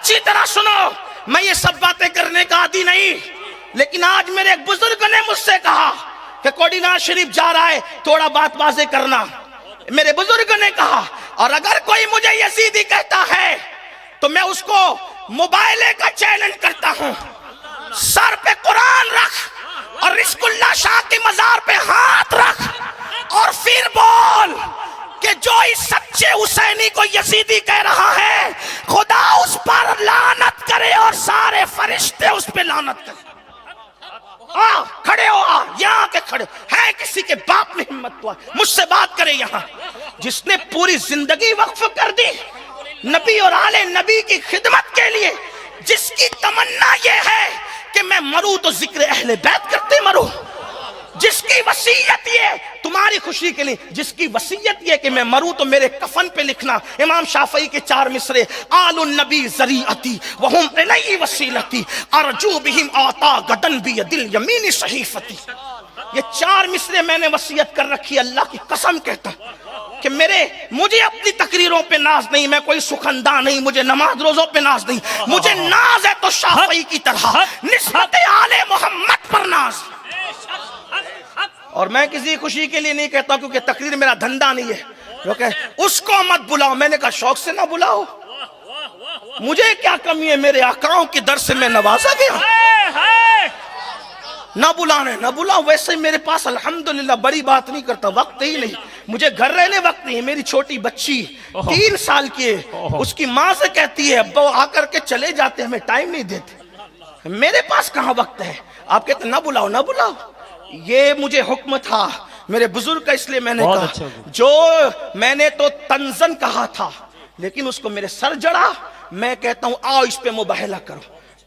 اچھی طرح سنو، میں یہ سب باتیں کرنے کا عادی نہیں، لیکن آج میرے ایک بزرگ نے مجھ سے کہا کہ کوڈی نواز شریف جا رہا ہے، تھوڑا بات واضح کرنا۔ میرے بزرگ نے کہا، اور اگر کوئی مجھے یزیدی کہتا ہے تو میں اس کو موبائلے کا چیلنج کرتا ہوں، سر پہ قرآن رکھ اور رزق اللہ شاہ کی مزار پہ ہاتھ رکھ اور پھر بول کہ جو اس سچے حسینی کو یزیدی کہہ رہا ہے خدا اس پر لعنت کرے اور سارے فرشتے اس پہ لعنت کرے۔ کھڑے ہو، یہاں کے کھڑے ہیں، کسی کے باپ میں ہمت تو مجھ سے بات کرے یہاں، جس نے پوری زندگی وقف کر دی نبی اور آل نبی کی خدمت کے لیے، جس کی تمنا یہ ہے کہ میں مروں تو ذکر اہل بیت کرتے مروں، جس کی وصیت یہ تمہاری خوشی کے لیے، جس کی وصیت یہ کہ میں مروں تو میرے کفن پہ لکھنا امام شافعی کے 4 مصرے، آل النبی ذریعتی وہم الی وسیلتی ارجو بہم آتا غدن بید الیمین صحیفتی۔ یہ 4 مصرے میں نے وصیت کر رکھی، اللہ کی قسم کہتا ہوں کہ مجھے اپنی تقریروں پہ ناز نہیں، میں کوئی سخندہ نہیں، مجھے نماز روزوں پہ ناز نہیں، مجھے ناز ہے تو شافعی کی طرح نسبت آل محمد پر ناز۔ اور میں کسی خوشی کے لیے نہیں کہتا کیونکہ تقریر میرا دھندا نہیں ہے، کیونکہ اس کو مت بلاؤ، میں نے کہا شوق سے نہ بلاؤ، مجھے کیا کمی ہے، میرے آقاؤں کی در سے میں نوازا گیا، نہ بلانے نہ بلاؤ۔ ویسے میرے پاس الحمدللہ بڑی بات نہیں کرتا، وقت ہی نہیں، مجھے گھر رہنے وقت نہیں ہے۔ میری چھوٹی بچی 3 سال کی ہے، اس کی ماں سے کہتی ہے ابا آ کر کے چلے جاتے، ہمیں ٹائم نہیں دیتے، میرے پاس کہاں وقت ہے، آپ کہتے نہ بلاؤ نہ بلاؤ۔ یہ مجھے حکم تھا میرے بزرگ کا، اس لیے میں نے کہا، جو میں نے تو تنزن کہا تھا لیکن اس کو میرے سر جڑا، میں کہتا ہوں آؤ اس پہ مباہلہ کرو،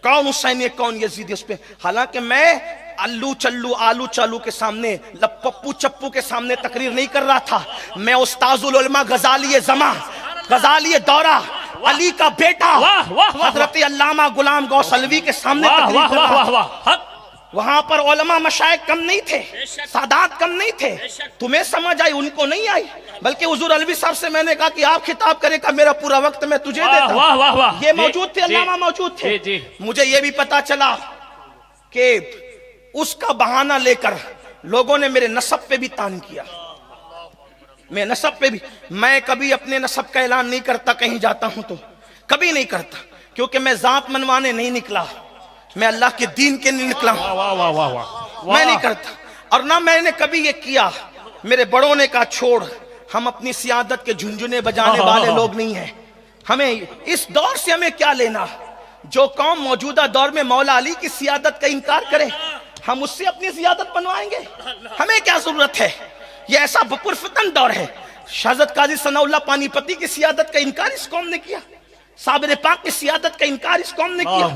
کون حسینی ہے کون یزیدی اس پہ۔ حالانکہ میں الو چلو آلو چالو کے سامنے، پپو چپو کے سامنے تقریر نہیں کر رہا تھا، میں استاذ العلماء غزالی زماں، غزالی دورہ، علی کا بیٹا حضرت علامہ غلام غوث علوی کے سامنے تقریر کر رہا تھا۔ وہاں پر علماء مشائخ کم نہیں تھے، سادات کم نہیں تھے، تمہیں سمجھ آئی ان کو نہیں آئی، بلکہ حضور علوی صاحب سے میں نے کہا کہ آپ خطاب کرے کا میرا پورا وقت میں تجھے دیتا ہوں۔ یہ موجود تھے، علامہ موجود تھے۔ مجھے یہ بھی پتا چلا کہ اس کا بہانہ لے کر لوگوں نے میرے نسب پہ بھی تان کیا، میں نسب پہ بھی، میں کبھی اپنے نسب کا اعلان نہیں کرتا، کہیں جاتا ہوں تو کبھی نہیں کرتا، کیونکہ میں ذات منوانے نہیں نکلا، میں اللہ کے دین کے نہیں نکلا ہوں، میں نہیں کرتا۔ اور نہ میں نے کبھی یہ کیا، میرے بڑوں نے کہا چھوڑ، ہم اپنی سیادت کے جھنجھنے بجانے والے لوگ نہیں ہیں، ہمیں اس دور سے ہمیں کیا لینا۔ جو قوم موجودہ دور میں مولا علی کی سیادت کا انکار کرے، ہم اس سے اپنی سیادت بنوائیں گے، ہمیں کیا ضرورت ہے، یہ ایسا پرفتن دور ہے۔ حضرت قاضی ثناء اللہ پانی پتی کی سیادت کا انکار اس قوم نے کیا، صابر پاک کی سیادت کا انکار اس قوم نے کیا،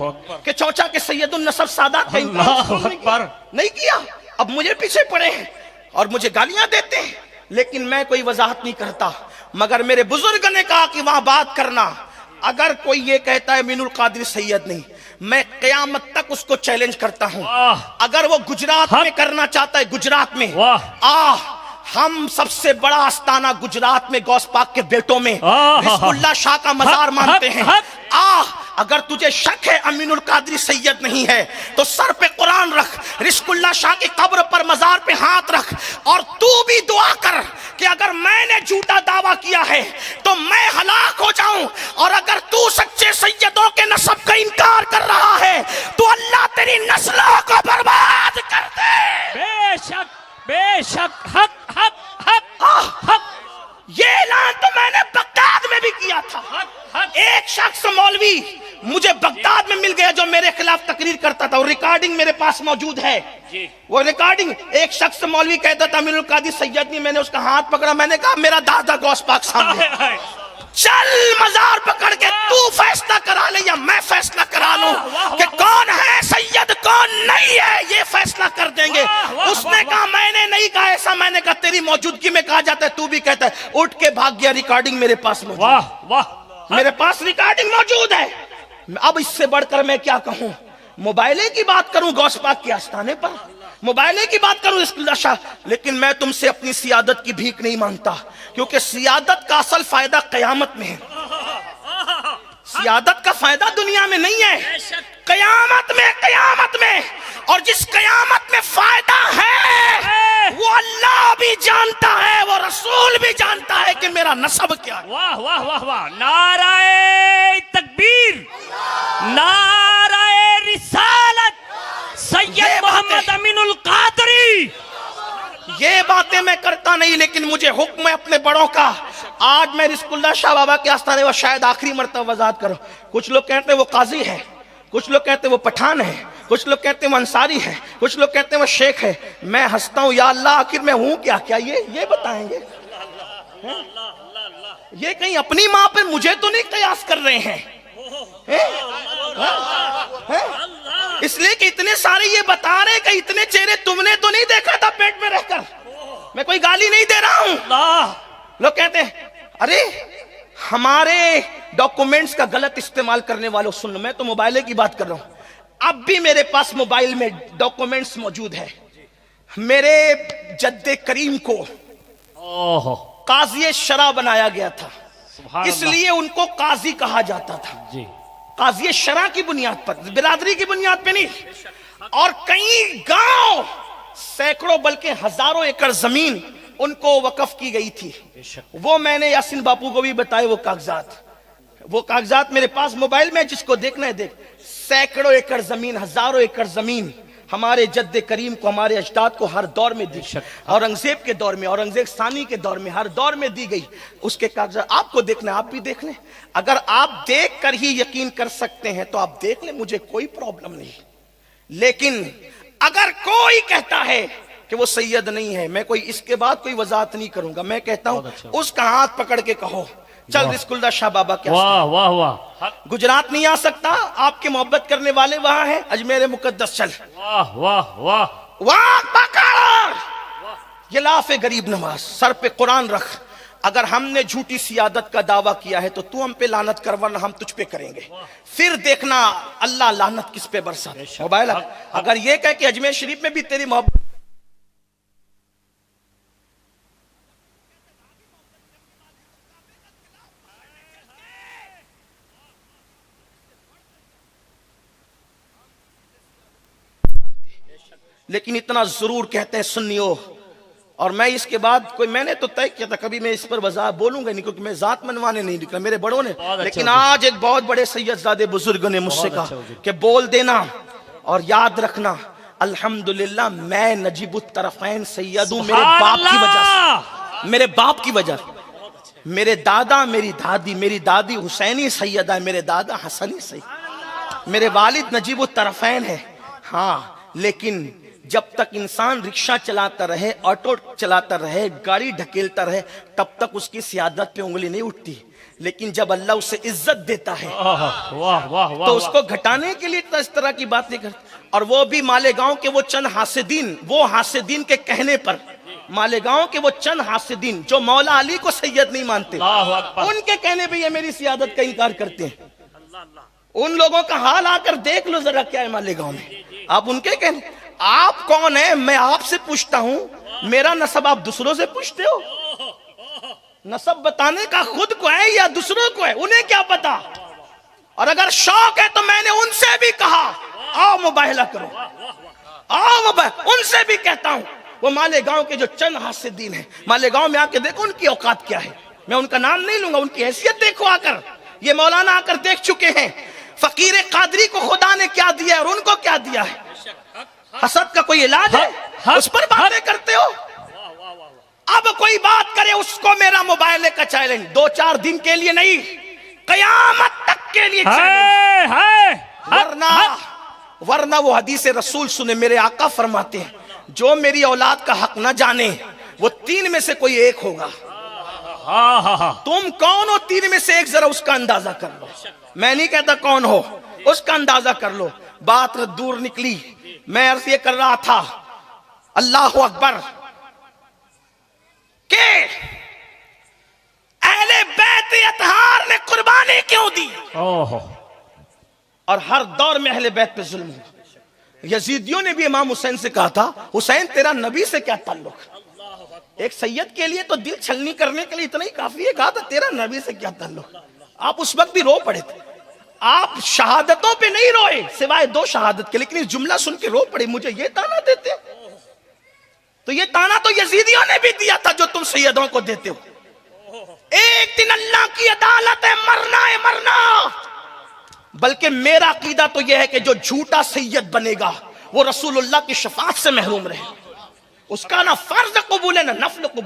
کہ چوچا کے سید النصب سادات کا انکار اس قوم نے کیا، نہیں کیا۔ اب مجھے پیچھے پڑے ہیں اور مجھے گالیاں دیتے ہیں، لیکن میں کوئی وضاحت نہیں کرتا، مگر میرے بزرگ نے کہا کہ وہاں بات کرنا۔ اگر کوئی یہ کہتا ہے مین القادری سید نہیں، میں قیامت تک اس کو چیلنج کرتا ہوں۔ اگر وہ گجرات میں کرنا چاہتا ہے، گجرات میں ہم سب سے بڑا آستانہ گجرات میں غوث پاک کے بیٹوں میں رزق اللہ شاہ کا مزار مانتے ہیں۔ اگر تجھے شک ہے امین القادری سید نہیں ہے تو سر پہ قرآن رکھ، رزق اللہ شاہ کی قبر پر مزار پہ ہاتھ رکھ، اور تو بھی دعا کر کہ اگر میں نے جھوٹا دعویٰ کیا ہے تو میں ہلاک ہو جاؤں، اور اگر تو سچے سیدوں کے نسب کا انکار کر رہا ہے تو اللہ تیری نسلوں کو برباد کر دے۔ بے شک بے شک، حق حق حق حق۔ یہ اعلان تو میں نے بغداد میں بھی کیا تھا۔ ایک شخص مولوی مجھے بغداد میں مل گیا جو میرے خلاف تقریر کرتا تھا، اور ریکارڈنگ میرے پاس موجود ہے، وہ ریکارڈنگ۔ ایک شخص مولوی کہتا تھا امین القادری سید نہیں، میں نے اس کا ہاتھ پکڑا، میں نے کہا میرا دادا غوث پاک سامنے، چل مزار پکڑ کے تو فیصلہ کرا لے یا میں فیصلہ کرا لوں کہ کون ہے سید کون نہیں ہے، یہ فیصلہ کر دیں گے۔ اس نے کہا میں نے نہیں کہا ایسا، میں نے کہا تیری موجودگی میں کہا جاتا ہے، تو بھی کہتا ہے، اٹھ کے بھاگ گیا۔ ریکارڈنگ میرے پاس موجود ہے، میرے پاس ریکارڈنگ موجود ہے۔ اب اس سے بڑھ کر میں کیا کہوں؟ موبائلے کی بات کروں غوث پاک کے آستانے پر، موبائلے کی بات کروں اس لشا، لیکن میں تم سے اپنی سیادت کی بھیک نہیں مانگتا، کیونکہ سیادت کا اصل فائدہ قیامت میں ہے۔ سیادت کا فائدہ دنیا میں نہیں ہے، قیامت میں اور جس قیامت میں فائدہ ہے وہ اللہ بھی جانتا ہے، وہ رسول بھی جانتا ہے کہ میرا نسب کیا ہے۔ واہ واہ واہ واہ، نعرہ تکبیر، نعرہ رسالت، سید محمد امین القادری۔ یہ باتیں میں کرتا نہیں، لیکن مجھے حکم ہے اپنے بڑوں کا۔ آج میں رزق اللہ شاہ بابا کے آستانے وہ شاید آخری مرتبہ وضاحت کروں۔ کچھ لوگ کہتے ہیں وہ قاضی ہے، کچھ لوگ کہتے ہیں وہ پٹھان ہے، کچھ لوگ کہتے ہیں وہ انصاری ہے، کچھ لوگ کہتے ہیں وہ شیخ ہے۔ میں ہنستا ہوں، یا اللہ آخر میں ہوں کیا؟ کیا یہ بتائیں گے؟ یہ کہیں اپنی ماں پہ مجھے تو نہیں قیاس کر رہے ہیں؟ اس لیے کہ اتنے سارے یہ بتا رہے کہ اتنے چہرے تم نے تو نہیں دیکھا تھا پیٹ میں رہ کر۔ میں کوئی گالی نہیں دے رہا ہوں۔ لوگ کہتے ہیں ارے ہمارے ڈاکومنٹس کا غلط استعمال کرنے والوں، سن، میں تو موبائل کی بات کر رہا ہوں۔ اب بھی میرے پاس موبائل میں ڈاکومنٹس موجود ہے۔ میرے جد کریم کو قاضی شرع بنایا گیا تھا، اس لیے ان کو قاضی کہا جاتا تھا، جی، قاضی شرع کی بنیاد پر، برادری کی بنیاد پہ نہیں۔ اور کئی گاؤں، سینکڑوں بلکہ ہزاروں ایکڑ زمین ان کو وقف کی گئی تھی۔ وہ میں نے یاسین باپو کو بھی بتائے، وہ کاغذات میرے پاس موبائل میں، جس کو دیکھنا ہے دیکھ۔ سینکڑوں ایکڑ زمین، ہزاروں ایکڑ زمین ہمارے جد کریم کو، ہمارے اجداد کو ہر دور میں دی، اورنگزیب کے دور میں، اورنگزیب ثانی کے دور میں، ہر دور میں دی گئی۔ اس کے کاغذات آپ کو دیکھنا ہے، آپ بھی دیکھ لیں۔ اگر آپ دیکھ کر ہی یقین کر سکتے ہیں تو آپ دیکھ لیں، مجھے کوئی پرابلم نہیں۔ لیکن اگر کوئی کہتا ہے کہ وہ سید نہیں ہے، میں کوئی اس کے بعد کوئی وضاحت نہیں کروں گا۔ میں کہتا ہوں اس کا ہاتھ پکڑ کے کہو چل رزق اللہ شاہ بابا کے واہ واہ واہ، گجرات نہیں آ سکتا، آپ کے محبت کرنے والے وہاں ہیں، اجمیر مقدس چل، واہ واہ واہ، وہاں پکڑ۔ یہ لاف غریب نواز، سر پہ قرآن رکھ۔ اگر ہم نے جھوٹی سیادت کا دعویٰ کیا ہے تو ہم پہ لعنت کر، ورنہ ہم تجھ پہ کریں گے، پھر دیکھنا اللہ لعنت کس پہ برسا۔ موبائل اگر یہ کہے کہ اجمیر شریف میں بھی تیری محبت، لیکن اتنا ضرور کہتے ہیں سنیو، اور میں اس کے بعد کوئی، میں نے تو طے کیا تھا کبھی میں اس پر وضاحت بولوں گا نہیں، کیونکہ میں ذات منوانے نہیں نکلا، میرے بڑوں نے، لیکن آج ایک بہت بڑے سید زادے بزرگ نے مجھ سے کہا کہ بول دینا اور یاد رکھنا، الحمدللہ میں نجیب الطرفین سید ہوں، میرے باپ کی وجہ سے، میرے باپ کی وجہ سے۔ میرے دادا، میری دادی حسینی سیدہ ہے، میرے دادا حسنی سید، میرے والد نجیب الطرفین ہے۔ ہاں، لیکن جب تک انسان رکشہ چلاتا رہے، آٹو چلاتا رہے، گاڑی ڈھکیلتا رہے، تب تک اس کی سیادت پہ انگلی نہیں اٹھتی۔ لیکن جب اللہ اسے عزت دیتا ہے تو اس کو گھٹانے کے لیے اس طرح کی بات نہیں کرتا۔ اور وہ بھی مالیگاؤں کے وہ چند حاسدین، وہ حاسدین کے کہنے پر، مالیگاؤں کے وہ چند حاسدین جو مولا علی کو سید نہیں مانتے، ان کے کہنے پہ یہ میری سیادت کا انکار کرتے ہیں۔ ان لوگوں کا حال آ کر دیکھ لو ذرا کیا ہے مالیگاؤں میں۔ آپ ان کے کہنے، آپ کون ہیں؟ میں آپ سے پوچھتا ہوں، میرا نسب آپ دوسروں سے پوچھتے ہو؟ نسب بتانے کا خود کو ہے یا دوسروں کو ہے؟ انہیں کیا پتا؟ اور اگر شوق ہے تو میں نے ان سے بھی کہا آؤ مباہلہ کرو، آؤ ان سے بھی کہتا ہوں۔ وہ مالیگاؤں کے جو چند حاسدین ہیں، مالیگاؤں میں آ کے دیکھو ان کی اوقات کیا ہے۔ میں ان کا نام نہیں لوں گا، ان کی حیثیت دیکھو آ کر۔ یہ مولانا آ کر دیکھ چکے ہیں فقیر قادری کو خدا نے کیا دیا ہے اور ان کو کیا دیا ہے۔ حسد کا کوئی علاج ہے؟ اس پر باتیں کرتے ہو۔ اب کوئی بات کرے اس کو میرا موبائل کا چیلنج، 2-4 دن کے لیے نہیں، قیامت تک کے لیے چیلنج۔ ورنہ وہ حدیث رسول سنے، میرے آقا فرماتے ہیں جو میری اولاد کا حق نہ جانے وہ 3 میں سے کوئی ایک ہوگا۔ تم کون ہو 3 میں سے ایک؟ ذرا اس کا اندازہ کر لو۔ میں نہیں کہتا کون ہو، اس کا اندازہ کر لو۔ بات دور نکلی، میں عرض یہ کر رہا تھا، اللہ اکبر، کہ اہل بیت اطہار نے قربانی کیوں دی؟ اور ہر دور میں اہل بیت پہ ظلم ہوا۔ یزیدیوں نے بھی امام حسین سے کہا تھا حسین تیرا نبی سے کیا تعلق؟ ایک سید کے لیے تو دل چھلنی کرنے کے لیے اتنا ہی کافی ہے، کہا تھا تیرا نبی سے کیا تعلق؟ آپ اس وقت بھی رو پڑے تھے۔ آپ شہادتوں پہ نہیں روئے سوائے 2 شہادت کے، لیکن اس جملہ سن کے رو پڑے مجھے یہ تانا دیتے ہو؟ تو یہ تانا تو یزیدیوں نے بھی دیا تھا جو تم سیدوں کو دیتے ہو. ایک دن اللہ کی عدالت ہے، مرنا ہے مرنا. بلکہ میرا عقیدہ تو یہ ہے کہ جو جھوٹا سید بنے گا وہ رسول اللہ کی شفاعت سے محروم رہے. اس کا نہ فرض قبول ہے نہ نفل قبول ہے.